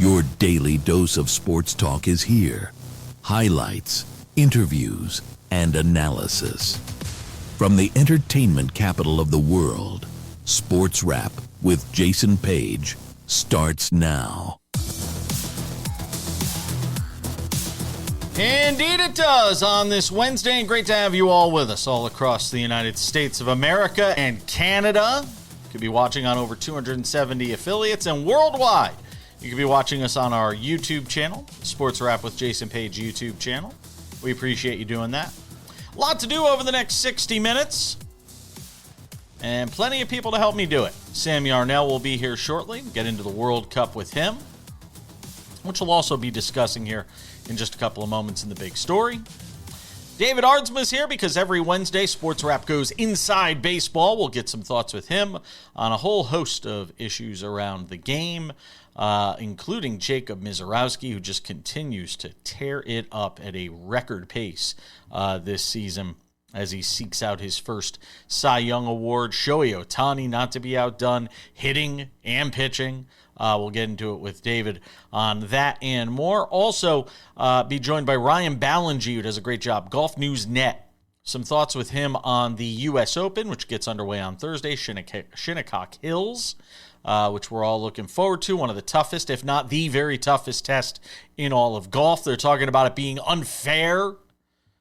Your daily dose of sports talk is here. Highlights, interviews, and analysis. From the entertainment capital of the world, SportsWrap with Jason Page starts now. Indeed it does on this Wednesday, and great to have you all with us all across the United States of America and Canada. You could be watching on over 270 affiliates, and worldwide, you could be watching us on our YouTube channel, SportsWrap with Jason Page YouTube channel. We appreciate you doing that. A lot to do over the next 60 minutes, and plenty of people to help me do it. Sam Yarnell will be here shortly. Get into the World Cup with him, which we'll also be discussing here in just a couple of moments in the big story. David Aardsma is here because every Wednesday, SportsWrap goes inside baseball. We'll get some thoughts with him on a whole host of issues around the game, including Jacob Misiorowski, who just continues to tear it up at a record pace this season as he seeks out his first Cy Young Award. Shohei Ohtani, not to be outdone, hitting and pitching. We'll get into it with David on that and more. Also, be joined by Ryan Ballingy, who does a great job. Golf News Net. Some thoughts with him on the U.S. Open, which gets underway on Thursday, Shinnecock Hills, which we're all looking forward to. One of the toughest, if not the very toughest test in all of golf. They're talking about it being unfair,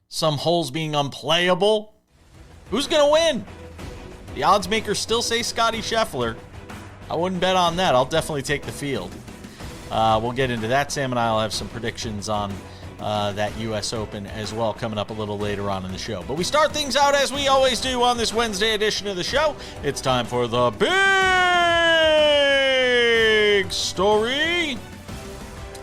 some holes being unplayable. Who's going to win? The odds makers still say Scotty Scheffler. I wouldn't bet on that. I'll definitely take the field. We'll get into that. Sam and I will have some predictions on that U.S. Open as well coming up a little later on in the show. But we start things out as we always do on this Wednesday edition of the show. It's time for the big story,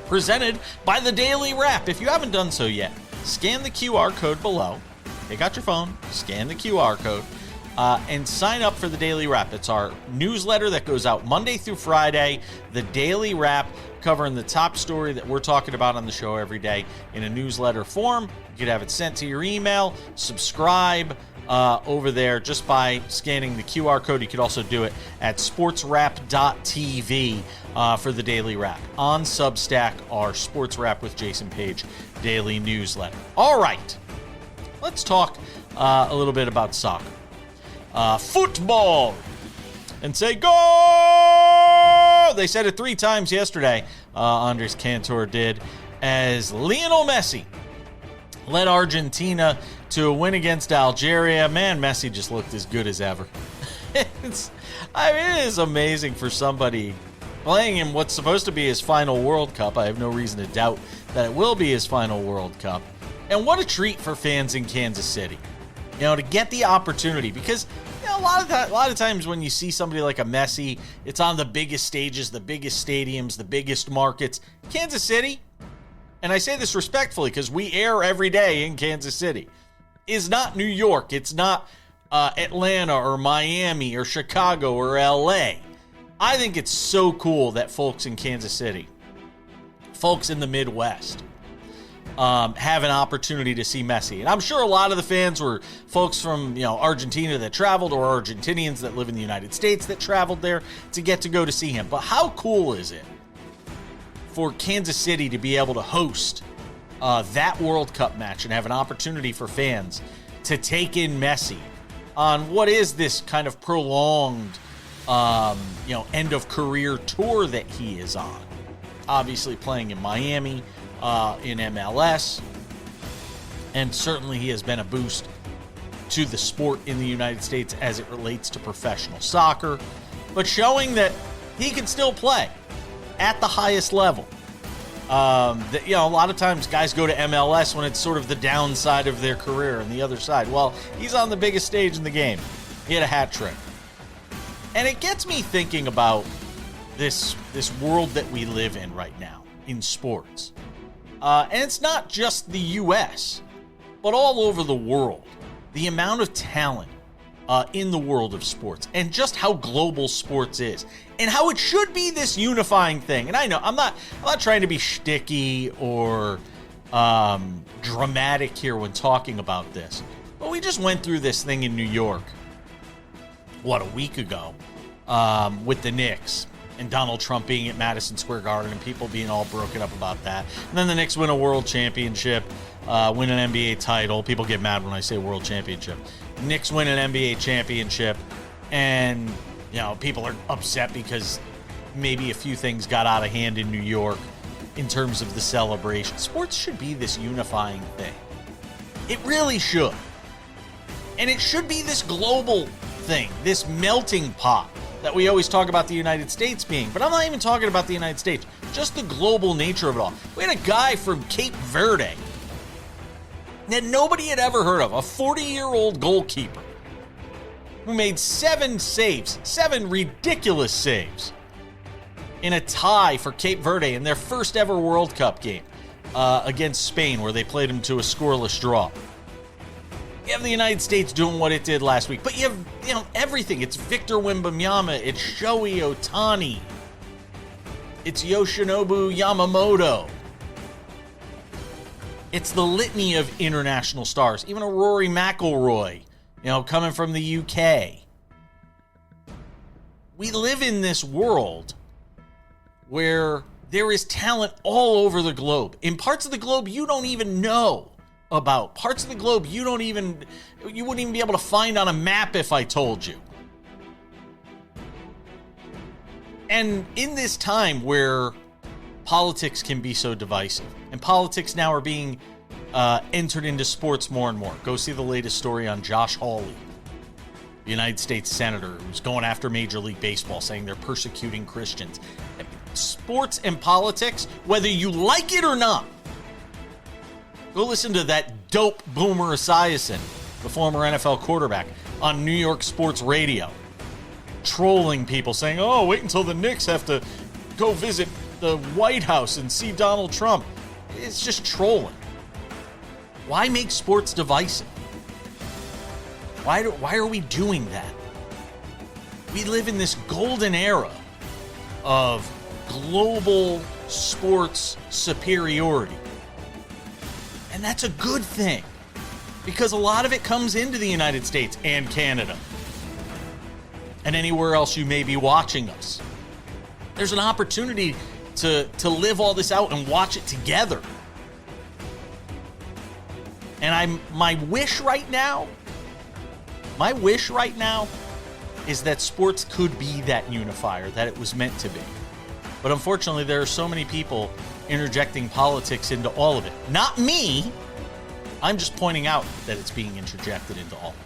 presented by the Daily Wrap. If you haven't done so yet, scan the QR code below. Take out your phone, scan the QR code, and sign up for the Daily Wrap. It's our newsletter that goes out Monday through Friday. The Daily Wrap, covering the top story that we're talking about on the show every day in a newsletter form. You could have it sent to your email. Subscribe over there just by scanning the QR code. You could also do it at sportswrap.tv for the Daily Wrap. On Substack, our SportsWrap with Jason Page daily newsletter. All right, let's talk a little bit about soccer. Football, and say go! They said it 3 times yesterday, Andres Cantor did, as Lionel Messi led Argentina to a win against Algeria. Man, Messi just looked as good as ever. It is amazing for somebody playing in what's supposed to be his final World Cup. I have no reason to doubt that it will be his final World Cup. And what a treat for fans in Kansas City, to get the opportunity, because a lot of times when you see somebody like a Messi, it's on the biggest stages, the biggest stadiums, the biggest markets. Kansas City, and I say this respectfully because we air every day in Kansas City, is not New York. It's not Atlanta or Miami or Chicago or LA. I think it's so cool that folks in Kansas City, folks in the Midwest, have an opportunity to see Messi. And I'm sure a lot of the fans were folks from, Argentina that traveled, or Argentinians that live in the United States that traveled there to get to go to see him. But how cool is it for Kansas City to be able to host that World Cup match and have an opportunity for fans to take in Messi on what is this kind of prolonged, end of career tour that he is on? Obviously playing in Miami, in MLS, and certainly he has been a boost to the sport in the United States as it relates to professional soccer, but showing that he can still play at the highest level. A lot of times guys go to MLS when it's sort of the downside of their career and the other side. Well, he's on the biggest stage in the game. He had a hat trick. And it gets me thinking about this world that we live in right now in sports. And it's not just the U.S., but all over the world. The amount of talent in the world of sports, and just how global sports is, and how it should be this unifying thing. And I know I'm not trying to be shticky or dramatic here when talking about this, but we just went through this thing in New York, a week ago, with the Knicks and Donald Trump being at Madison Square Garden and people being all broken up about that. And then the Knicks win a world championship, win an NBA title. People get mad when I say world championship. Knicks win an NBA championship, and people are upset because maybe a few things got out of hand in New York in terms of the celebration. Sports should be this unifying thing. It really should. And it should be this global thing, this melting pot that we always talk about the United States being. But I'm not even talking about the United States, just the global nature of it all. We had a guy from Cape Verde that nobody had ever heard of, a 40-year-old goalkeeper who made 7 saves, 7 ridiculous saves, in a tie for Cape Verde in their first ever World Cup game against Spain, where they played them to a scoreless draw. You have the United States doing what it did last week, but you have everything. It's Victor Wembanyama, it's Shohei Ohtani, it's Yoshinobu Yamamoto. It's the litany of international stars, even a Rory McIlroy, coming from the UK. We live in this world where there is talent all over the globe, in parts of the globe you don't even know about, parts of the globe you wouldn't even be able to find on a map if I told you. And in this time where politics can be so divisive, and politics now are being entered into sports more and more. Go see the latest story on Josh Hawley, the United States Senator, who's going after Major League Baseball, saying they're persecuting Christians. Sports and politics, whether you like it or not. Go listen to that dope Boomer Esiason, the former NFL quarterback, on New York sports radio, trolling people, saying, wait until the Knicks have to go visit the White House and see Donald Trump. It's just trolling. Why make sports divisive? Why are we doing that? We live in this golden era of global sports superiority. And that's a good thing, because a lot of it comes into the United States and Canada and anywhere else you may be watching us. There's an opportunity to live all this out and watch it together. And my wish right now is that sports could be that unifier that it was meant to be. But unfortunately, there are so many people interjecting politics into all of it. Not me. I'm just pointing out that it's being interjected into all of it.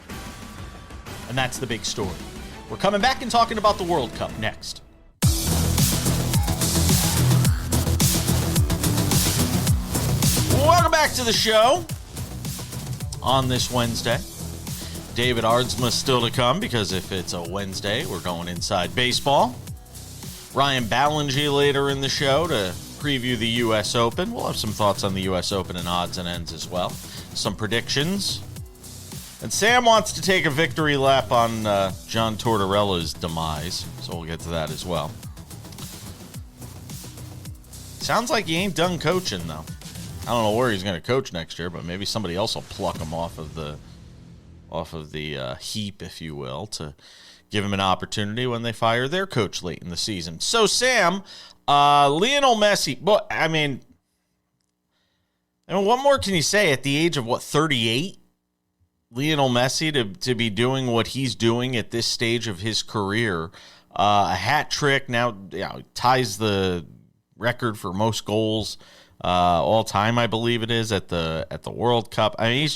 And that's the big story. We're coming back and talking about the World Cup next. Welcome back to the show on this Wednesday. David Aardsma still to come, because if it's a Wednesday, we're going inside baseball. Ryan Ballingy later in the show to preview the U.S. Open. We'll have some thoughts on the U.S. Open and odds and ends as well. Some predictions. And Sam wants to take a victory lap on John Tortorella's demise, so we'll get to that as well. Sounds like he ain't done coaching, though. I don't know where he's going to coach next year, but maybe somebody else will pluck him off of the heap, if you will, to give him an opportunity when they fire their coach late in the season. So, Sam, Lionel Messi, but I mean, what more can you say at the age of, 38? Lionel Messi to be doing what he's doing at this stage of his career. A hat trick now, ties the record for most goals all time, I believe it is, at the World Cup. I mean,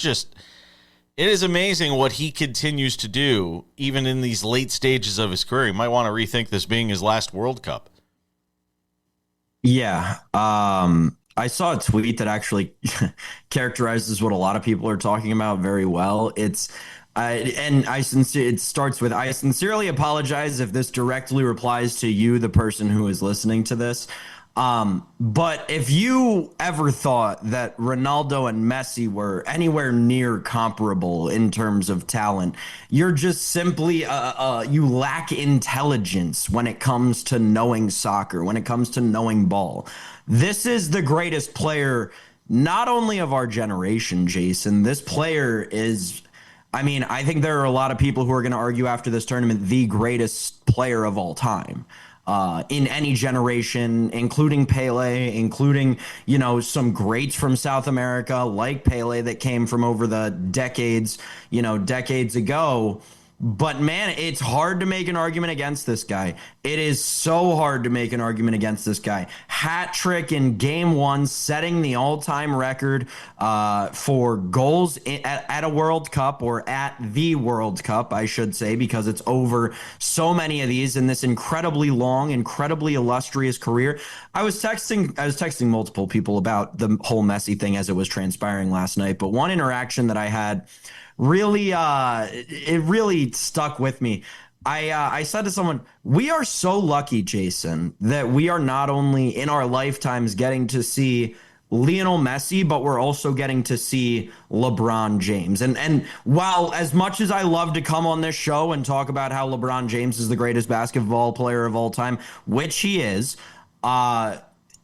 it is amazing what he continues to do, even in these late stages of his career. He might want to rethink this being his last World Cup. Yeah. I saw a tweet that actually characterizes what a lot of people are talking about very well. It starts with, I sincerely apologize if this directly replies to you, the person who is listening to this. But if you ever thought that Ronaldo and Messi were anywhere near comparable in terms of talent, you're just simply, you lack intelligence when it comes to knowing soccer, when it comes to knowing ball. This is the greatest player, not only of our generation, Jason. This player is, I think there are a lot of people who are going to argue after this tournament, the greatest player of all time. in any generation, including Pele, including, some greats from South America like Pele that came from over the decades ago. But man, it's hard to make an argument against this guy. It is so hard to make an argument against this guy. Hat trick in game one, setting the all-time record for goals at a World Cup, or at the World Cup, I should say, because it's over so many of these in this incredibly long, incredibly illustrious career. I was texting multiple people about the whole Messi thing as it was transpiring last night, but one interaction that I had really it really stuck with me. I said to someone, we are so lucky, Jason, that we are not only in our lifetimes getting to see Lionel Messi, but we're also getting to see LeBron James. And while as much as I love to come on this show and talk about how LeBron James is the greatest basketball player of all time, which he is,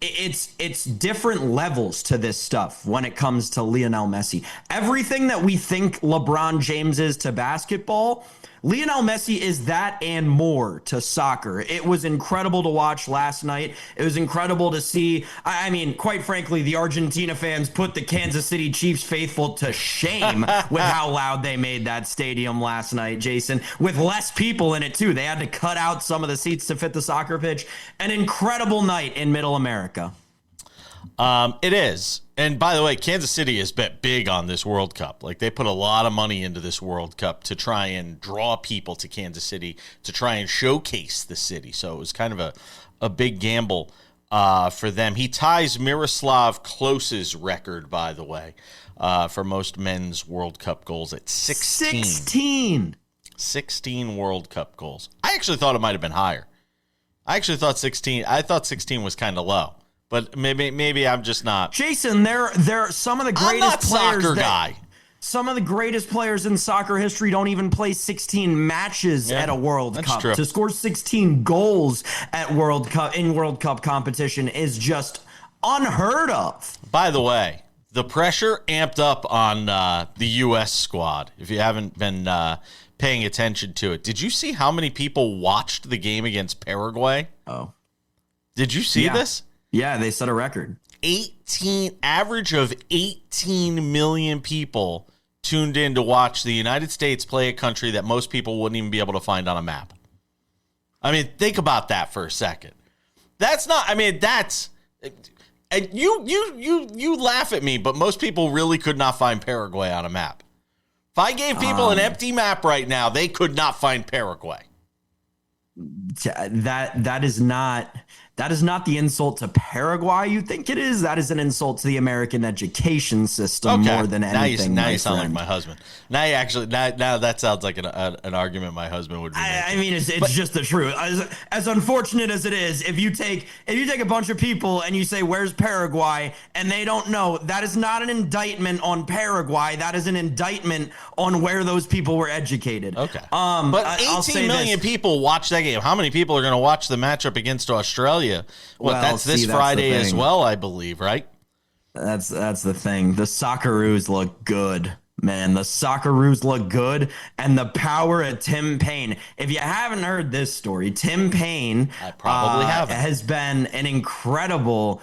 it's different levels to this stuff when it comes to Lionel Messi. Everything that we think LeBron James is to basketball, Lionel Messi is that and more to soccer. It was incredible to watch last night. It was incredible to see. I mean, quite frankly, the Argentina fans put the Kansas City Chiefs faithful to shame with how loud they made that stadium last night, Jason, with less people in it, too. They had to cut out some of the seats to fit the soccer pitch. An incredible night in Middle America. It is. And by the way, Kansas City has bet big on this World Cup. Like, they put a lot of money into this World Cup to try and draw people to Kansas City, to try and showcase the city. So it was kind of a big gamble for them. He ties Miroslav Klose's record, by the way, for most men's World Cup goals at 16. 16 World Cup goals. I actually thought it might have been higher. I thought 16 was kind of low. But maybe I'm just not. Jason, they're some of the greatest I'm not players. Soccer guy. Some of the greatest players in soccer history don't even play 16 matches at a World Cup. True. To score 16 goals at World Cup competition is just unheard of. By the way, the pressure amped up on the U.S. squad. If you haven't been paying attention to it, did you see how many people watched the game against Paraguay? Oh, did you see this? Yeah, they set a record. Average of 18 million people tuned in to watch the United States play a country that most people wouldn't even be able to find on a map. I mean, think about that for a second. That's not, I mean, that's, you laugh at me, but most people really could not find Paraguay on a map. If I gave people an empty map right now, they could not find Paraguay. That is not the insult to Paraguay you think it is. That is an insult to the American education system more than anything. Now you sound like my husband. Now that sounds like an argument my husband would be making. I mean, it's just the truth. As unfortunate as it is, if you take a bunch of people and you say, "Where's Paraguay?" and they don't know, that is not an indictment on Paraguay. That is an indictment on where those people were educated. Okay. But 18 million people watch that game. How many people are going to watch the matchup against Australia? That's this Friday as well, I believe, right? That's the thing. The Socceroos look good, man. The Socceroos look good, and the power of Tim Payne. If you haven't heard this story, Tim Payne I probably haven't. Has been an incredible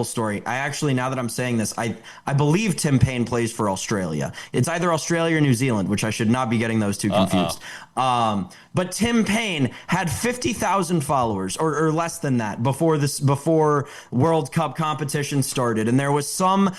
story. I actually, now that I'm saying this, I believe Tim Payne plays for Australia. It's either Australia or New Zealand, which I should not be getting those two confused. But Tim Payne had 50,000 followers or less than that before World Cup competition started. And there was some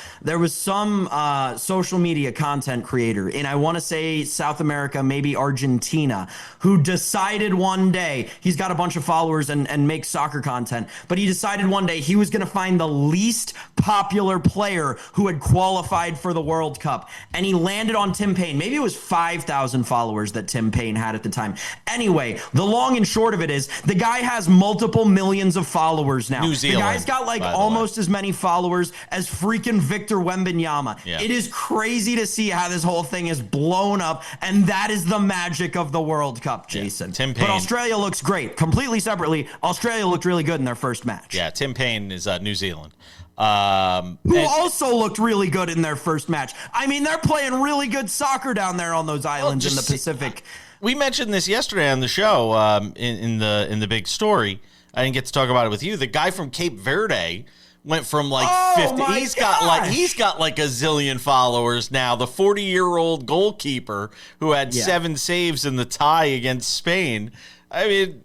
social media content creator in, I want to say, South America, maybe Argentina, who decided one day, he's got a bunch of followers and makes soccer content, but he decided one day he was going to find the least popular player who had qualified for the World Cup. And he landed on Tim Payne. Maybe it was 5,000 followers that Tim Payne had at the time. Anyway, the long and short of it is the guy has multiple millions of followers now. New Zealand, the guy's got like almost as many followers as freaking Victor Wembanyama. Yeah. It is crazy to see how this whole thing is blown up, and that is the magic of the World Cup, Jason. Yeah, Tim Payne. But Australia looks great. Completely separately, Australia looked really good in their first match. Yeah, Tim Payne is New Zealand. Who also looked really good in their first match. I mean, they're playing really good soccer down there on those islands in the Pacific. We mentioned this yesterday on the show in the big story. I didn't get to talk about it with you. The guy from Cape Verde went from like 50. He's got like a zillion followers now. The 40-year-old goalkeeper who had 7 saves in the tie against Spain. I mean,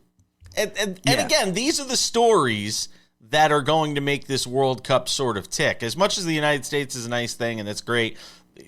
and again, these are the stories that are going to make this World Cup sort of tick. As much as the United States is a nice thing and that's great,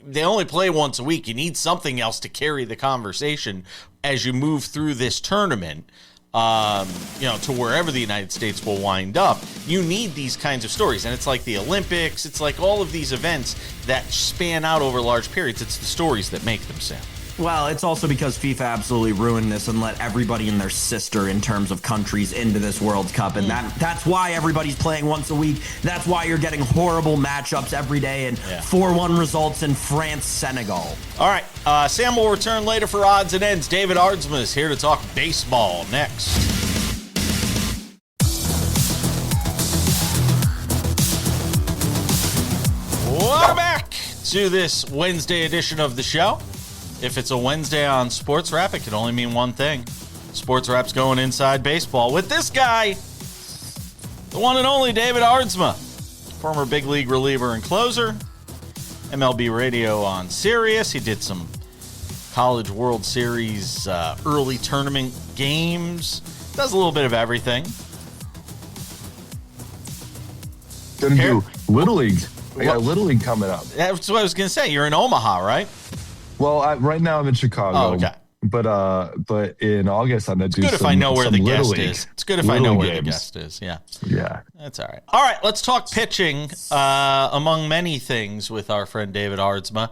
they only play once a week. You need something else to carry the conversation as you move through this tournament, to wherever the United States will wind up. You need these kinds of stories. And it's like the Olympics. It's like all of these events that span out over large periods. It's the stories that make them, Sam. Well, it's also because FIFA absolutely ruined this and let everybody and their sister in terms of countries into this World Cup. And that's why everybody's playing once a week. That's why you're getting horrible matchups every day and 4-1 results in France-Senegal. All right. Sam will return later for odds and ends. David Aardsma is here to talk baseball next. Welcome back to this Wednesday edition of the show. If it's a Wednesday on SportsWrap, it can only mean one thing. SportsWrap's going inside baseball with this guy, the one and only David Aardsma, former big league reliever and closer, MLB radio on Sirius. He did some College World Series early tournament games. Does a little bit of everything. Gonna do Little League. I got Little League coming up. That's what I was going to say. You're in Omaha, right? Well, right now I'm in Chicago. Oh, okay. But in August I'm gonna do. It's good if I know where the guest is. It's good if I know where the guest is. Yeah. Yeah. That's all right. All right. Let's talk pitching. Among many things, with our friend David Aardsma,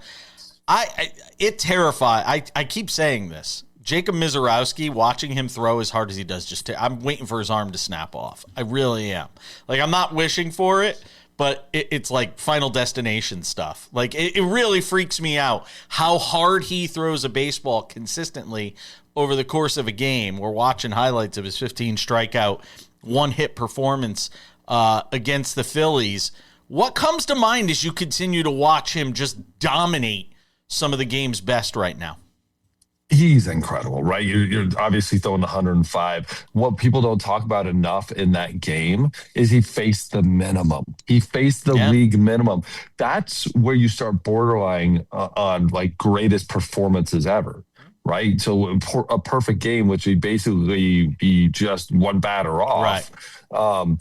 it terrifies. I keep saying this. Jacob Misiorowski, watching him throw as hard as he does, I'm waiting for his arm to snap off. I really am. Like, I'm not wishing for it, but it's like Final Destination stuff. Like, it really freaks me out how hard he throws a baseball consistently over the course of a game. We're watching highlights of his 15 strikeout, 1-hit performance against the Phillies. What comes to mind as you continue to watch him just dominate some of the game's best right now? He's incredible, right? You're obviously throwing 105. What people don't talk about enough in that game is he faced the minimum. He faced the league minimum. That's where you start borderline on like greatest performances ever, right? So a perfect game, which he basically be just one batter off. Right.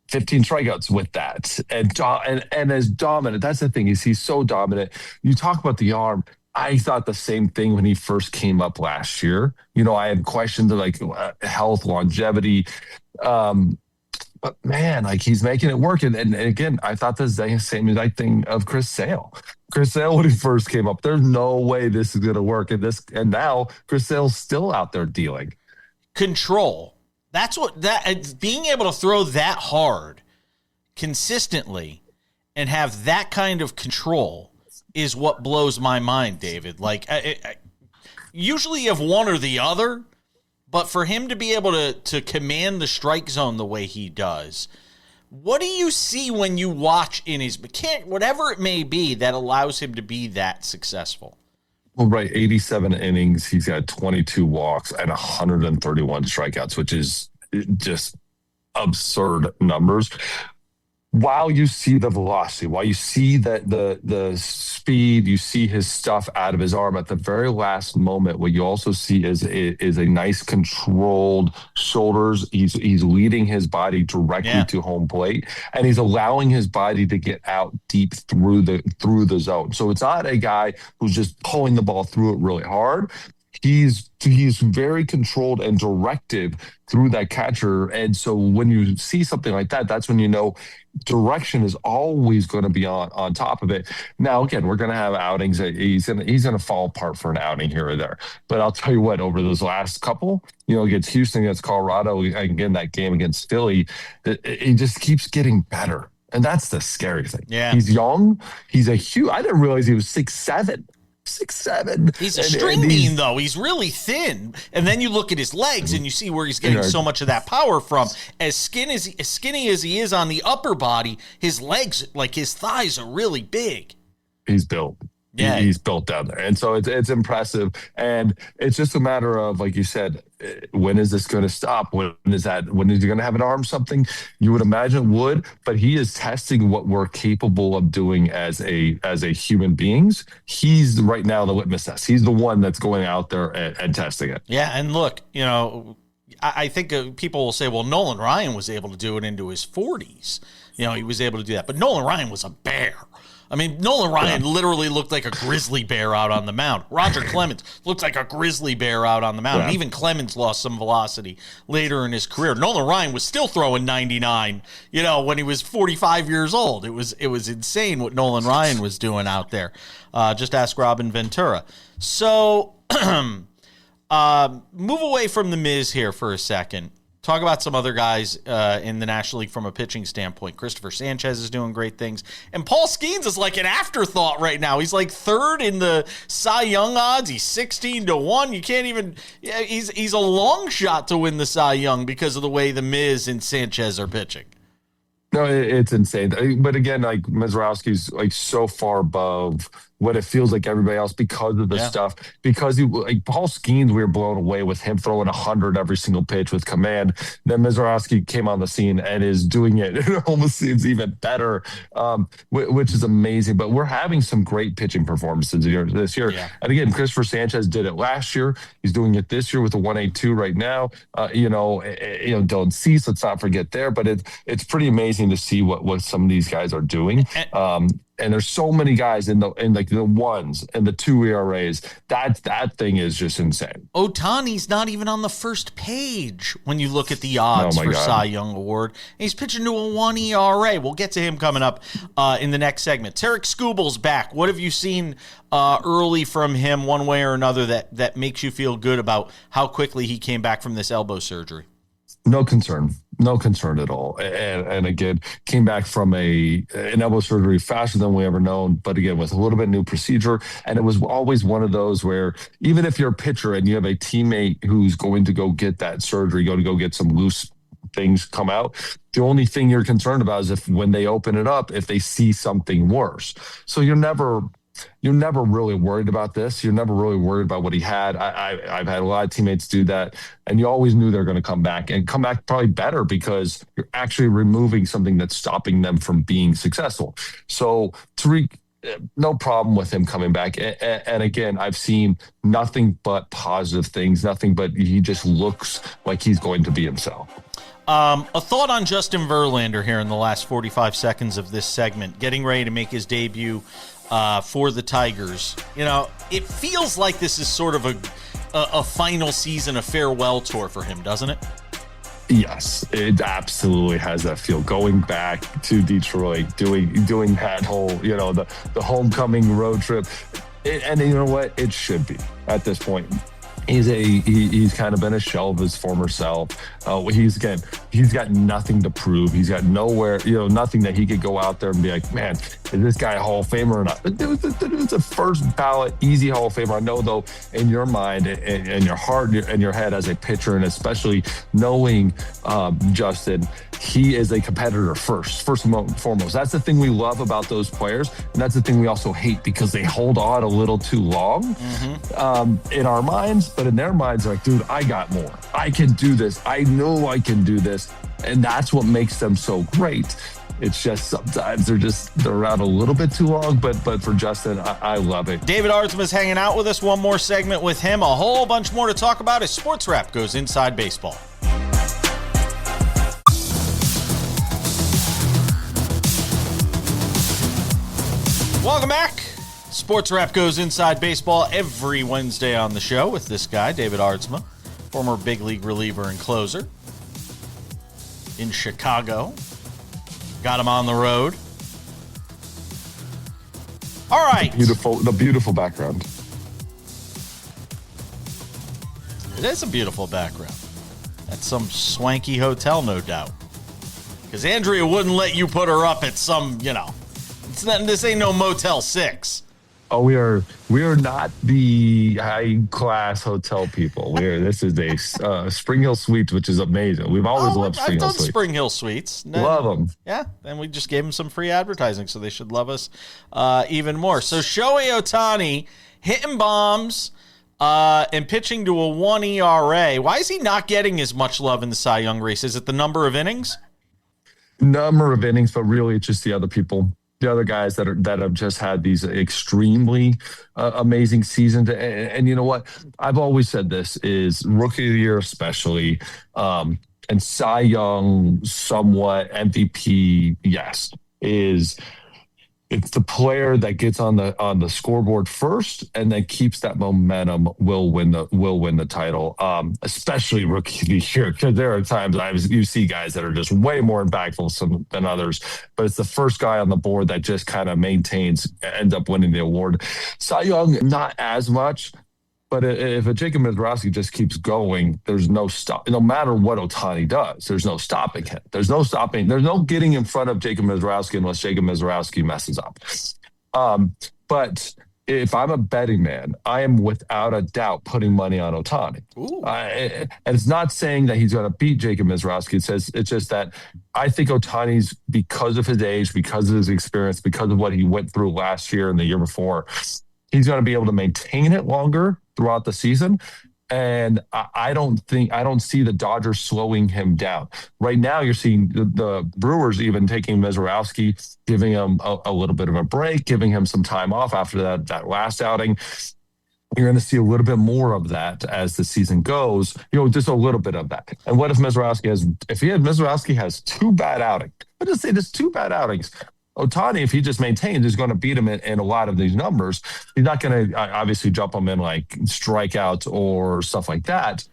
15 strikeouts with that, and as dominant. That's the thing, is he's so dominant. You talk about the arm. I thought the same thing when he first came up last year. I had questions of like health, longevity. But man, like, he's making it work. And again, I thought the same exact thing of Chris Sale. Chris Sale, when he first came up, there's no way this is going to work. And now Chris Sale's still out there dealing. Control. That's being able to throw that hard consistently and have that kind of control is what blows my mind, David. Like, usually you have one or the other, but for him to be able to command the strike zone the way he does, what do you see when you watch in his mechanic, whatever it may be, that allows him to be that successful? Well, right, 87 innings. He's got 22 walks and 131 strikeouts, which is just absurd numbers. While you see the velocity, while you see that the speed, you see his stuff out of his arm, at the very last moment, what you also see is a nice controlled shoulders. He's leading his body directly to home plate, and he's allowing his body to get out deep through the zone. So it's not a guy who's just pulling the ball through it really hard. He's very controlled and directive through that catcher. And so when you see something like that, that's when you know direction is always going to be on top of it. Now, again, we're going to have outings. He's going to fall apart for an outing here or there. But I'll tell you what, over those last couple, against Houston, against Colorado, again, that game against Philly, he just keeps getting better. And that's the scary thing. Yeah. He's young. He's I didn't realize he was 6'7". 6'7". He's a string bean, though. He's really thin. And then you look at his legs and you see where he's getting so much of that power from. As skinny as he is on the upper body, his legs, like his thighs, are really big. He's built. Yeah. He's built down there. And so it's impressive. And it's just a matter of, like you said, when is this going to stop? When is he going to have an arm? Something you would imagine would, but he is testing what we're capable of doing as a human beings. He's right now the litmus test. He's the one that's going out there and testing it. Yeah. And look, I think people will say, well, Nolan Ryan was able to do it into his 40s. He was able to do that. But Nolan Ryan was a bear. I mean, Nolan Ryan literally looked like a grizzly bear out on the mound. Roger Clemens looked like a grizzly bear out on the mound. And even Clemens lost some velocity later in his career. Nolan Ryan was still throwing 99, when he was 45 years old. It was insane what Nolan Ryan was doing out there. Just ask Robin Ventura. So move away from the Miz here for a second. Talk about some other guys in the National League from a pitching standpoint. Christopher Sanchez is doing great things. And Paul Skeens is like an afterthought right now. He's like third in the Cy Young odds. He's 16-1. You can't even – he's a long shot to win the Cy Young because of the way the Miz and Sanchez are pitching. No, it's insane. But again, like Misiorowski's like so far above what it feels like everybody else because of the stuff. Because Paul Skeens, we were blown away with him throwing 100 every single pitch with command. Then Misiorowski came on the scene and is doing it. It almost seems even better, which is amazing. But we're having some great pitching performances this year. Yeah. And again, Christopher Sanchez did it last year. He's doing it this year with a 1.82 right now. Dylan Cease, let's not forget there. But it's pretty amazing to see what some of these guys are doing. And there's so many guys in the 1s and the 2 ERAs. That thing is just insane. Ohtani's not even on the first page when you look at the odds for Cy Young Award. And he's pitching to a 1 ERA. We'll get to him coming up in the next segment. Tarek Skubal's back. What have you seen early from him one way or another that makes you feel good about how quickly he came back from this elbow surgery? No concern at all. And again, came back from an elbow surgery faster than we ever known, but again, with a little bit new procedure. And it was always one of those where even if you're a pitcher and you have a teammate who's going to go get that surgery, going to go get some loose things come out, the only thing you're concerned about is if when they open it up, if they see something worse. So you're never really worried about this. You're never really worried about what he had. I've had a lot of teammates do that, and you always knew they're going to come back probably better because you're actually removing something that's stopping them from being successful. So Tariq, no problem with him coming back. And again, I've seen nothing but positive things, nothing but he just looks like he's going to be himself. A thought on Justin Verlander here in the last 45 seconds of this segment, getting ready to make his debut for the Tigers. It feels like this is sort of a final season, a farewell tour for him, doesn't it? Yes, it absolutely has that feel. Going back to Detroit, doing that whole, the homecoming road trip. And you know what? It should be at this point. He's kind of been a shell of his former self. He's got nothing to prove. He's got nowhere, nothing that he could go out there and be like, man, is this guy a Hall of Famer or not? It was a first ballot, easy Hall of Famer. I know, though, in your mind and your heart and your head as a pitcher, and especially knowing Justin, he is a competitor first and foremost. That's the thing we love about those players, and that's the thing we also hate because they hold on a little too long in our minds, but in their minds, they're like, dude, I got more. I can do this. I know I can do this, and that's what makes them so great. It's just sometimes they're around a little bit too long, but for Justin, I love it. David Aardsma is hanging out with us. One more segment with him. A whole bunch more to talk about as Sports Wrap goes inside baseball. Welcome back. Sports Wrap goes inside baseball every Wednesday on the show with this guy, David Aardsma, former big league reliever and closer in Chicago. Got him on the road. All right. The beautiful background. It is a beautiful background. That's some swanky hotel, no doubt. Because Andrea wouldn't let you put her up at some, this ain't no Motel 6. Oh, we are not the high class hotel people. This is a Spring Hill Suites, which is amazing. We've always loved I've Spring Hill done Suites. Spring Hill Suites. Love them. Yeah, and we just gave them some free advertising, so they should love us even more. So Shohei Ohtani hitting bombs and pitching to a 1 ERA. Why is he not getting as much love in the Cy Young race? Is it the number of innings? Number of innings, but really it's just the other people. The other guys that have just had these extremely amazing seasons. And you know what? I've always said this is Rookie of the Year especially, and Cy Young somewhat, MVP, yes, it's the player that gets on the scoreboard first and then keeps that momentum will win the title. Especially Rookie of the Year, because there are times you see guys that are just way more impactful than others, but it's the first guy on the board that just kind of ends up winning the award. Cy Young, not as much. But if a Jacob Misiorowski just keeps going, there's no stop. No matter what Ohtani does, there's no stopping him. There's no stopping. There's no getting in front of Jacob Misiorowski unless Jacob Misiorowski messes up. But if I'm a betting man, I am without a doubt putting money on Ohtani. And it's not saying that he's going to beat Jacob Misiorowski. It's just that I think Ohtani's, because of his age, because of his experience, because of what he went through last year and the year before, he's going to be able to maintain it longer throughout the season. And I don't see the Dodgers slowing him down. Right now, you're seeing the Brewers even taking Misiorowski, giving him a little bit of a break, giving him some time off after that last outing. You're going to see a little bit more of that as the season goes, just a little bit of that. And what if Misiorowski has 2 bad outings? Let's just say there's 2 bad outings. Ohtani, if he just maintains, is going to beat him in a lot of these numbers. He's not going to obviously jump him in like strikeouts or stuff like that.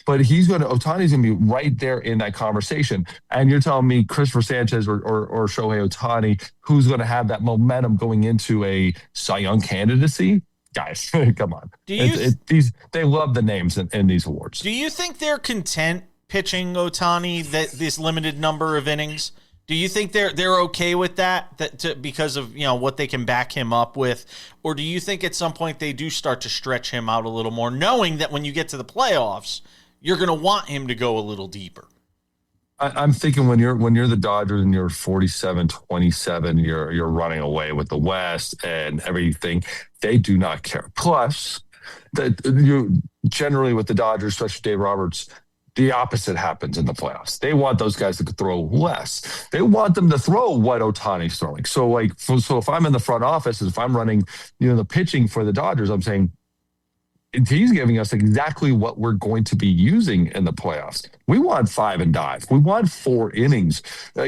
But Ohtani's going to be right there in that conversation. And you're telling me Christopher Sanchez or Shohei Ohtani, who's going to have that momentum going into a Cy Young candidacy? Guys, come on. They love the names in these awards. Do you think they're content pitching Ohtani this limited number of innings? Do you think they're okay with that because of what they can back him up with, or do you think at some point they do start to stretch him out a little more, knowing that when you get to the playoffs, you're going to want him to go a little deeper? I'm thinking when you're the Dodgers and you're 47-27, you're running away with the West and everything. They do not care. Plus, you generally with the Dodgers, especially Dave Roberts, the opposite happens in the playoffs. They want those guys to throw less. They want them to throw what Ohtani's throwing. So if I'm in the front office, if I'm running, the pitching for the Dodgers, I'm saying he's giving us exactly what we're going to be using in the playoffs. We want 5 and dive. We want 4 innings.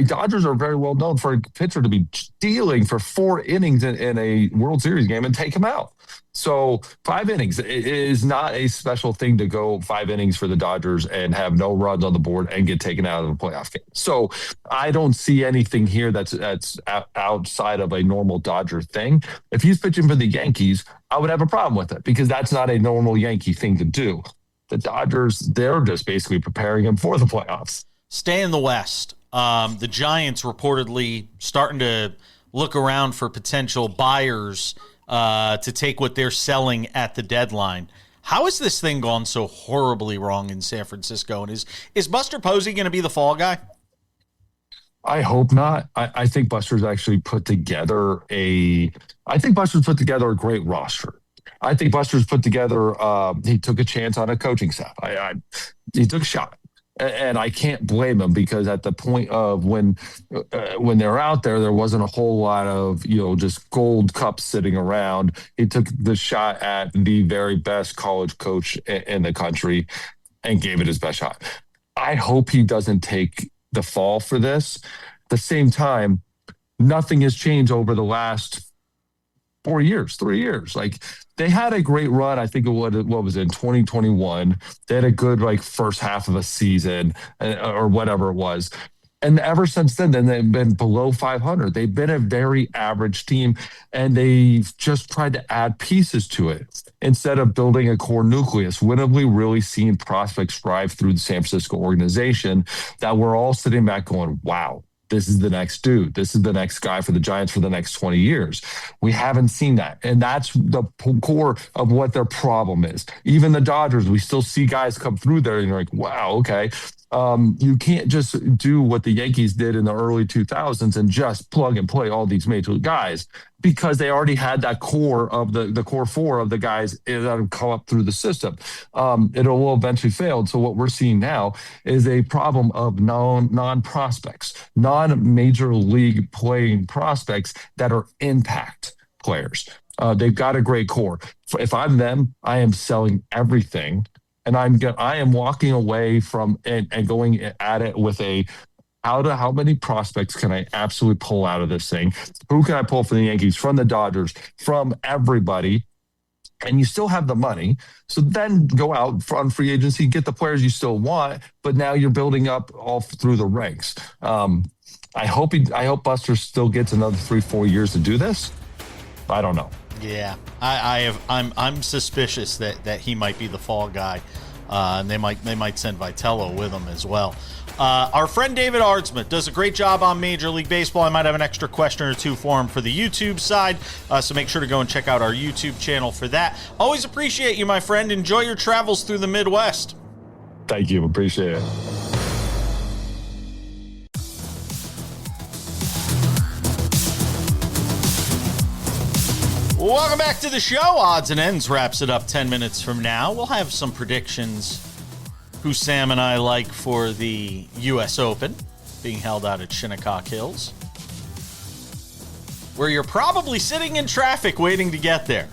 Dodgers are very well known for a pitcher to be dealing for 4 innings in a World Series game and take him out. So 5 innings is not a special thing to go 5 innings for the Dodgers and have no runs on the board and get taken out of a playoff game. So I don't see anything here that's outside of a normal Dodger thing. If he's pitching for the Yankees, I would have a problem with it because that's not a normal Yankee thing to do. The Dodgers, they're just basically preparing him for the playoffs. Stay in the West. The Giants reportedly starting to look around for potential buyers to take what they're selling at the deadline. How has this thing gone so horribly wrong in San Francisco? And is Buster Posey going to be the fall guy? I hope not. I think Buster's actually put together a great roster. I think Buster's put together, he took a chance on a coaching staff. He took a shot. And I can't blame him because at the point of when they're out there wasn't a whole lot of, just gold cups sitting around. He took the shot at the very best college coach in the country and gave it his best shot. I hope he doesn't take the fall for this. At the same time, nothing has changed over the last 3 years. Like they had a great run. I think what was it, in 2021. They had a good first half of a season or whatever it was. And ever since then they've been below 500. They've been a very average team, and they've just tried to add pieces to it instead of building a core nucleus. When have we really seen prospects thrive through the San Francisco organization that we're all sitting back going, wow, this is the next dude. This is the next guy for the Giants for the next 20 years. We haven't seen that. And that's the core of what their problem is. Even the Dodgers, we still see guys come through there and you're like, wow, okay. You can't just do what the Yankees did in the early 2000s and just plug and play all these major league guys, because they already had that core of the core four of the guys that have come up through the system. It will eventually fail. So what we're seeing now is a problem of non-prospects, non-major league playing prospects that are impact players. They've got a great core. If I'm them, I am selling everything. And I am walking away from and going at it with how many prospects can I absolutely pull out of this thing? Who can I pull from the Yankees, from the Dodgers, from everybody? And you still have the money. So then go out on free agency, get the players you still want, but now you're building up all through the ranks. I hope Buster still gets another 3-4 years to do this. I don't know. Yeah, I'm suspicious that he might be the fall guy, and they might send Vitello with him as well. Our friend David Aardsma does a great job on Major League Baseball. I might have an extra question or two for him for the YouTube side, so make sure to go and check out our YouTube channel for that. Always appreciate you, my friend. Enjoy your travels through the Midwest. Thank you. Appreciate it. Welcome back to the show. Odds and Ends wraps it up 10 minutes from now. We'll have some predictions who Sam and I like for the U.S. Open being held out at Shinnecock Hills, where you're probably sitting in traffic waiting to get there.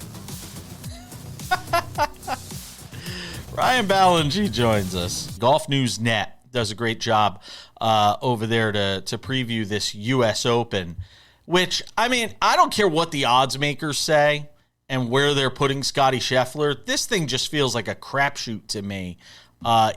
Ryan Ballingy joins us. Golf News Net does a great job over there to preview this U.S. Open. Which, I mean, I don't care what the odds makers say and where they're putting Scottie Scheffler. This thing just feels like a crapshoot to me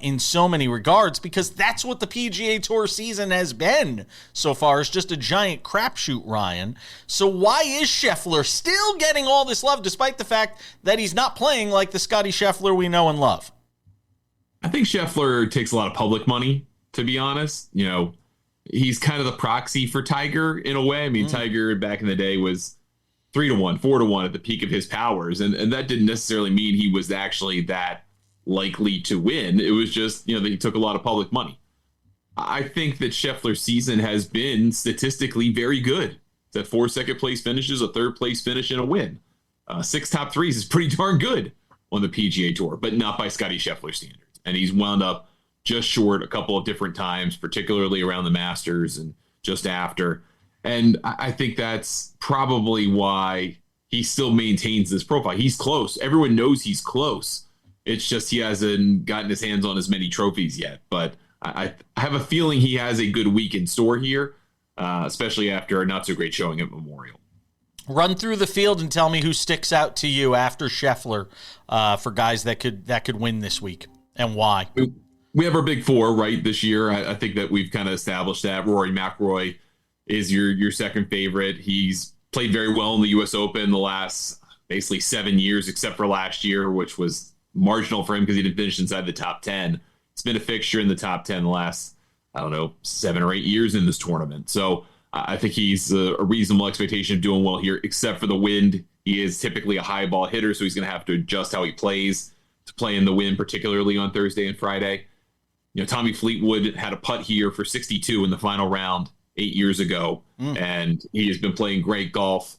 in so many regards, because that's what the PGA Tour season has been so far. It's just a giant crapshoot, Ryan. So why is Scheffler still getting all this love despite the fact that he's not playing like the Scottie Scheffler we know and love? I think Scheffler takes a lot of public money, to be honest. You know, he's kind of the proxy for Tiger in a way. I mean, Tiger back in the day was 3-1, 4-1 at the peak of his powers. And that didn't necessarily mean he was actually that likely to win. It was just, you know, that he took a lot of public money. I think that Scheffler's season has been statistically very good. It's at 4 second-place finishes, a third-place finish, and a win. 6 top threes is pretty darn good on the PGA Tour, but not by Scottie Scheffler standards. And he's wound up just short a couple of different times, particularly around the Masters and just after. And I think that's probably why he still maintains this profile. He's close. Everyone knows he's close. It's just he hasn't gotten his hands on as many trophies yet. But I have a feeling he has a good week in store here, especially after a not-so-great showing at Memorial. Run through the field and tell me who sticks out to you after Scheffler for guys that could win this week and why. We have our big four, right, this year. I think that we've kind of established that. Rory McIlroy is your second favorite. He's played very well in the U.S. Open the last basically 7 years, except for last year, which was marginal for him because he didn't finish inside the top 10. It's been a fixture in the top 10 the last, 7 or 8 years in this tournament. So I think he's a reasonable expectation of doing well here, except for the wind. He is typically a high ball hitter, so he's going to have to adjust how he plays to play in the wind, particularly on Thursday and Friday. You know, Tommy Fleetwood had a putt here for 62 in the final round 8 years ago, and he has been playing great golf.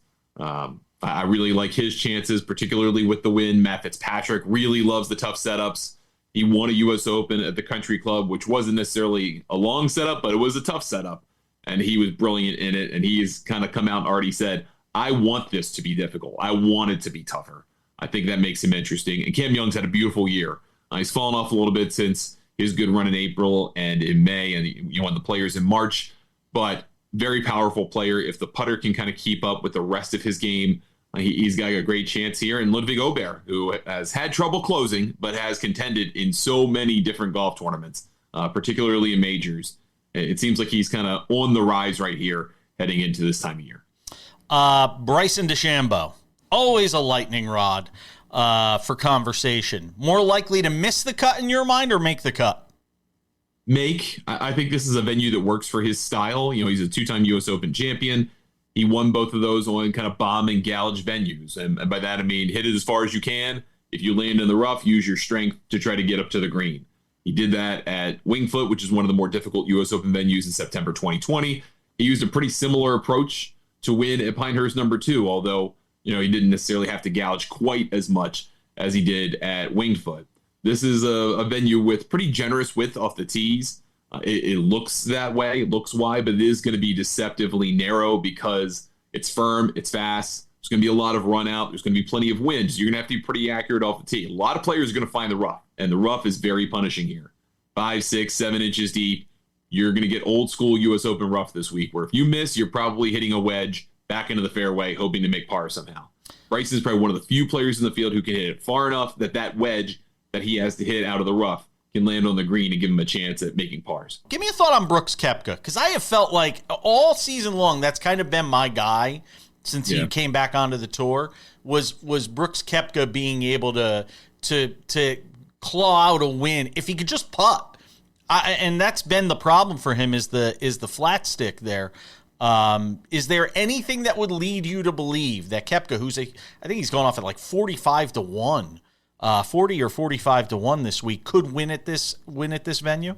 I really like his chances, particularly with the win. Matt Fitzpatrick really loves the tough setups. He won a U.S. Open at the Country Club, which wasn't necessarily a long setup, but it was a tough setup, and he was brilliant in it. And he's kind of come out and already said, I want this to be difficult. I want it to be tougher. I think that makes him interesting. And Cam Young's had a beautiful year. He's fallen off a little bit since his good run in April and in May, and he won the Players in March, but very powerful player. If the putter can kind of keep up with the rest of his game, he's got a great chance here. And Ludwig Aubert, who has had trouble closing, but has contended in so many different golf tournaments, particularly in majors. It seems like he's kind of on the rise right here heading into this time of year. Bryson DeChambeau, always a lightning rod for conversation. More likely to miss the cut in your mind or make the cut? make. I think this is a venue that works for his style. You know, he's a 2-time U.S. Open champion. He won both of those on kind of bomb and gouge venues. And by that, I mean, hit it as far as you can. If you land in the rough, use your strength to try to get up to the green. He did that at Winged Foot, which is one of the more difficult U.S. Open venues in September 2020. He used a pretty similar approach to win at Pinehurst number 2, although, you know, he didn't necessarily have to gouge quite as much as he did at Winged Foot. This is a venue with pretty generous width off the tees. It looks that way. It looks wide, but it is going to be deceptively narrow because it's firm, it's fast. There's going to be a lot of run out. There's going to be plenty of wind. So you're going to have to be pretty accurate off the tee. A lot of players are going to find the rough, and the rough is very punishing here. 5, 6, 7 inches deep. You're going to get old school U.S. Open rough this week, where if you miss, you're probably hitting a wedge back into the fairway, hoping to make par somehow. Bryson is probably one of the few players in the field who can hit it far enough that wedge that he has to hit out of the rough can land on the green and give him a chance at making pars. Give me a thought on Brooks Koepka, because I have felt like all season long that's kind of been my guy since he came back onto the tour was Brooks Koepka being able to claw out a win if he could just putt. And that's been the problem for him is the flat stick there. Is there anything that would lead you to believe that Koepka, I think he's going off at like 45-1, 40 or 45-1 this week, could win at this venue? I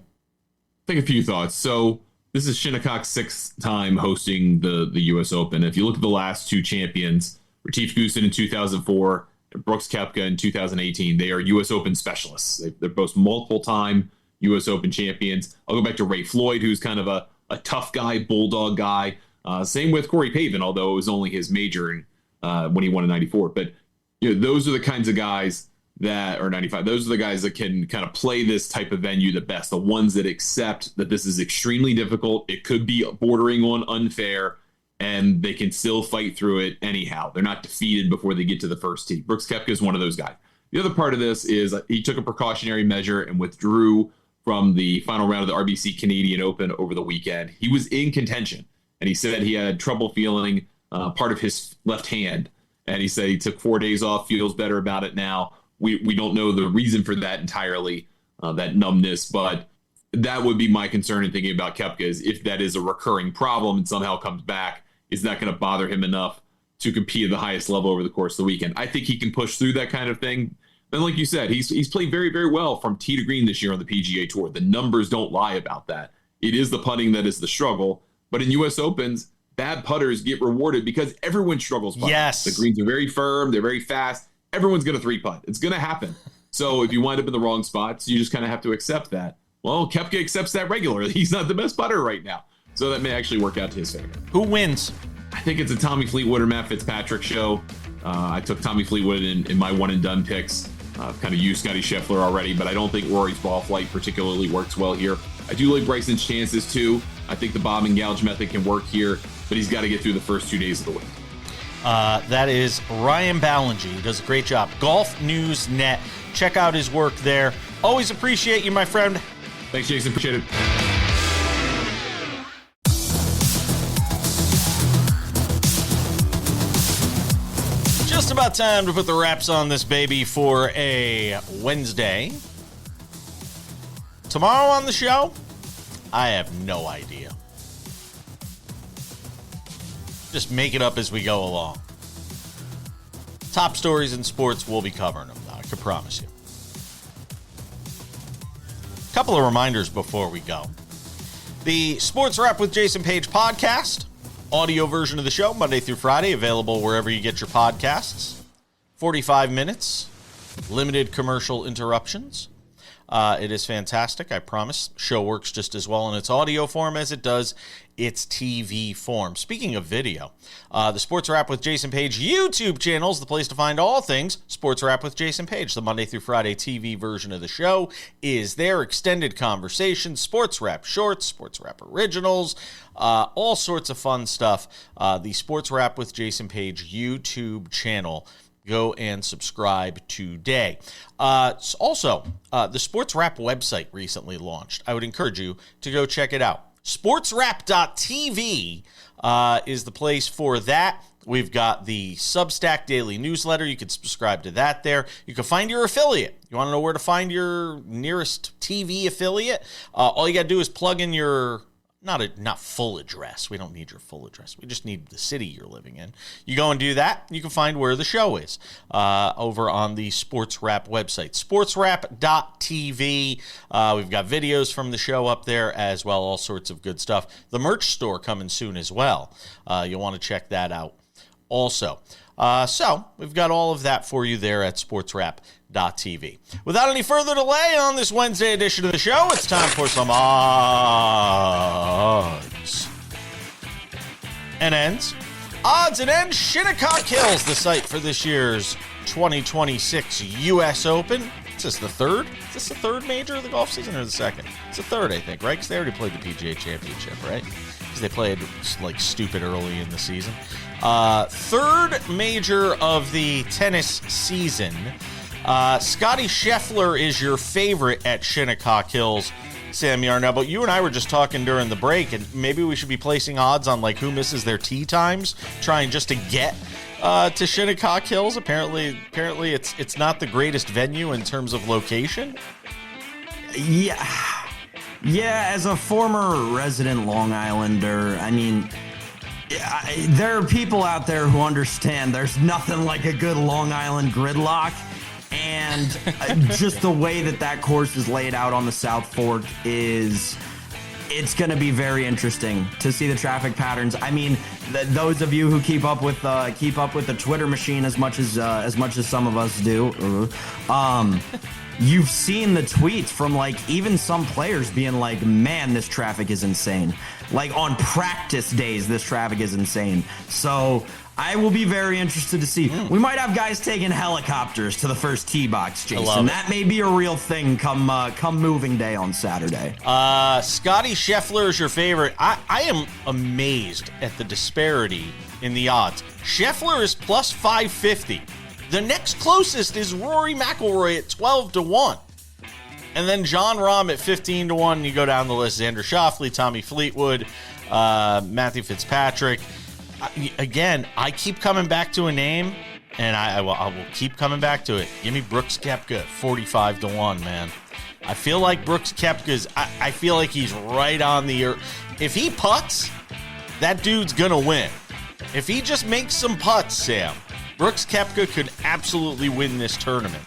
think a few thoughts. So this is Shinnecock's 6th time hosting the U.S. Open. If you look at the last 2 champions, Retief Goosen in 2004 and Brooks Koepka in 2018, they are U.S. Open specialists. They're both multiple-time U.S. Open champions. I'll go back to Ray Floyd, who's kind of a tough guy, bulldog guy. Same with Corey Pavin, although it was only his major when he won in 94. But you know, those are the kinds of guys that are 95. Those are the guys that can kind of play this type of venue the best, the ones that accept that this is extremely difficult. It could be bordering on unfair, and they can still fight through it anyhow. They're not defeated before they get to the first tee. Brooks Koepka is one of those guys. The other part of this is he took a precautionary measure and withdrew from the final round of the RBC Canadian Open over the weekend. He was in contention, and he said he had trouble feeling part of his left hand. And he said he took 4 days off, feels better about it now. We don't know the reason for that entirely, that numbness, but that would be my concern in thinking about Koepka is if that is a recurring problem and somehow comes back, is that going to bother him enough to compete at the highest level over the course of the weekend? I think he can push through that kind of thing. And like you said, he's played very, very well from tee to green this year on the PGA Tour. The numbers don't lie about that. It is the putting that is the struggle. But in U.S. Opens, bad putters get rewarded because everyone struggles putting. Yes. The greens are very firm. They're very fast. Everyone's going to 3-putt. It's going to happen. So if you wind up in the wrong spots, you just kind of have to accept that. Well, Koepka accepts that regularly. He's not the best putter right now. So that may actually work out to his favor. Who wins? I think it's a Tommy Fleetwood or Matt Fitzpatrick show. I took Tommy Fleetwood in my one-and-done picks. Kind of used Scotty Scheffler already, but I don't think Rory's ball flight particularly works well here. I do like Bryson's chances too. I think the bomb and gouge method can work here, but he's got to get through the first 2 days of the week. That is Ryan Ballingy. He does a great job. Golf News Net. Check out his work there. Always appreciate you, my friend. Thanks, Jason. Appreciate it. Just about time to put the wraps on this baby for a Wednesday. Tomorrow on the show, I have no idea. Just make it up as we go along. Top stories in sports, we'll be covering them, though, I can promise you. Couple of reminders before we go. The Sports Wrap with Jason Page podcast, audio version of the show, Monday through Friday, available wherever you get your podcasts. 45 minutes, limited commercial interruptions. It is fantastic, I promise. Show works just as well in its audio form as it does its TV form. Speaking of video, the Sports Wrap with Jason Page YouTube channel is the place to find all things Sports Wrap with Jason Page. The Monday through Friday TV version of the show is there. Extended conversations, Sports Wrap shorts, Sports Wrap originals, all sorts of fun stuff. The Sports Wrap with Jason Page YouTube channel. Go and subscribe today. Also, the Sports Wrap website recently launched. I would encourage you to go check it out. SportsWrap.tv is the place for that. We've got the Substack daily newsletter. You can subscribe to that there. You can find your affiliate. You want to know where to find your nearest TV affiliate? All you got to do is plug in your, not full address. We don't need your full address. We just need the city you're living in. You go and do that. You can find where the show is over on the SportsWrap website, sportswrap.tv. We've got videos from the show up there as well, all sorts of good stuff. The merch store coming soon as well. You'll want to check that out also. So we've got all of that for you there at sportswrap.tv. Without any further delay on this Wednesday edition of the show, it's time for some odds and ends. Odds and ends. Shinnecock Hills, the site for this year's 2026 U.S. Open. Is this the third? Is this the third major of the golf season or the second? It's the third, I think, right? Because they already played the PGA Championship, right? Because they played like stupid early in the season. Third major of the tennis season. Scotty Scheffler is your favorite at Shinnecock Hills, Sam Yarnell. But you and I were just talking during the break, and maybe we should be placing odds on like who misses their tee times, trying just to get to Shinnecock Hills. Apparently, it's not the greatest venue in terms of location. Yeah. As a former resident Long Islander, I mean, there are people out there who understand there's nothing like a good Long Island gridlock. And just the way that course is laid out on the South Fork it's going to be very interesting to see the traffic patterns. I mean, those of you who keep up with the Twitter machine as much as some of us do, you've seen the tweets from like even some players being like, man, this traffic is insane. Like on practice days, this traffic is insane. So I will be very interested to see. We might have guys taking helicopters to the first tee box, Jason. That may be a real thing come moving day on Saturday. Scotty Scheffler is your favorite. I am amazed at the disparity in the odds. Scheffler is plus 550. The next closest is Rory McIlroy at 12-1. And then John Rahm at 15-1. You go down the list: Xander Schauffele, Tommy Fleetwood, Matthew Fitzpatrick. Again, I keep coming back to a name, and I will keep coming back to it. Give me Brooks Koepka, 45-1, man. I feel like Brooks Koepka's. I feel like he's right on the. If he putts, that dude's gonna win. If he just makes some putts, Sam, Brooks Koepka could absolutely win this tournament.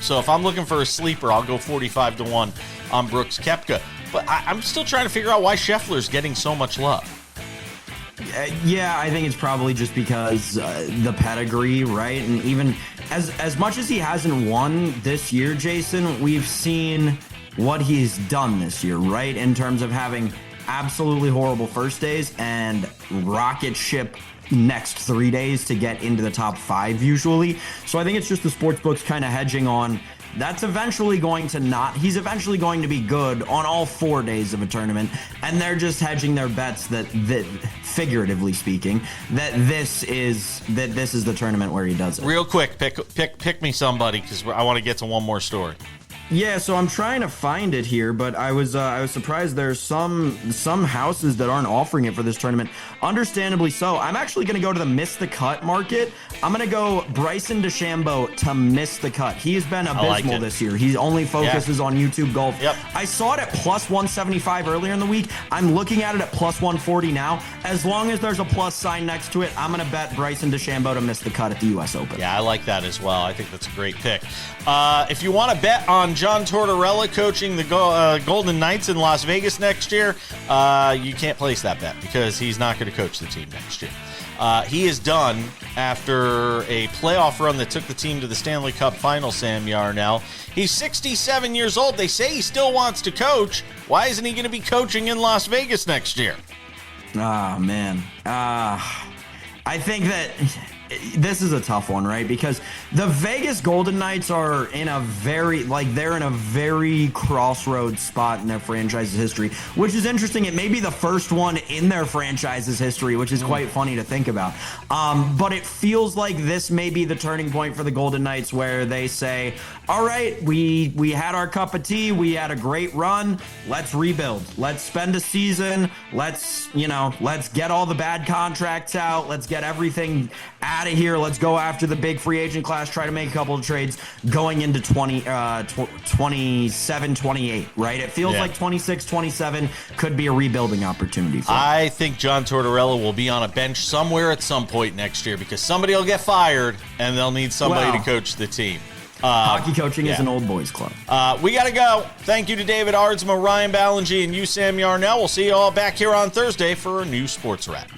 So if I'm looking for a sleeper, I'll go 45-1 on Brooks Koepka. But I'm still trying to figure out why Scheffler's getting so much love. Yeah, I think it's probably just because the pedigree, right? And even as much as he hasn't won this year, Jason, we've seen what he's done this year, right? In terms of having absolutely horrible first days and rocket ship next 3 days to get into the top 5 usually. So I think it's just the sportsbooks kind of hedging on he's eventually going to be good on all 4 days of a tournament, and they're just hedging their bets that figuratively speaking, that this is the tournament where he does it. Real quick, pick me somebody, because I want to get to one more story. Yeah, so I'm trying to find it here, but I was surprised there's some houses that aren't offering it for this tournament. Understandably so. I'm actually going to go to the miss the cut market. I'm going to go Bryson DeChambeau to miss the cut. He has been abysmal this year. He only focuses on YouTube golf. Yep. I saw it at plus 175 earlier in the week. I'm looking at it at plus 140 now. As long as there's a plus sign next to it, I'm going to bet Bryson DeChambeau to miss the cut at the U.S. Open. Yeah, I like that as well. I think that's a great pick. If you want to bet on John Tortorella coaching the Golden Knights in Las Vegas next year, you can't place that bet because he's not going to coach the team next year. He is done after a playoff run that took the team to the Stanley Cup final, Sam Yarnell. He's 67 years old. They say he still wants to coach. Why isn't he going to be coaching in Las Vegas next year? Ah, man. I think that this is a tough one, right? Because the Vegas Golden Knights are in a they're in a very crossroads spot in their franchise's history, which is interesting. It may be the first one in their franchise's history, which is quite funny to think about. But it feels like this may be the turning point for the Golden Knights, where they say, all right, we had our cup of tea, we had a great run, let's rebuild, let's spend a season, let's get all the bad contracts out, let's get everything out of here, let's go after the big free agent class, try to make a couple of trades going into 27, 28, right? It feels like 26, 27 could be a rebuilding opportunity for them. I think John Tortorella will be on a bench somewhere at some point next year, because somebody will get fired and they'll need somebody to coach the team. Hockey coaching is an old boys club. We got to go. Thank you to David Aardsma, Ryan Ballingy, and you, Sam Yarnell. We'll see you all back here on Thursday for a new Sports Wrap.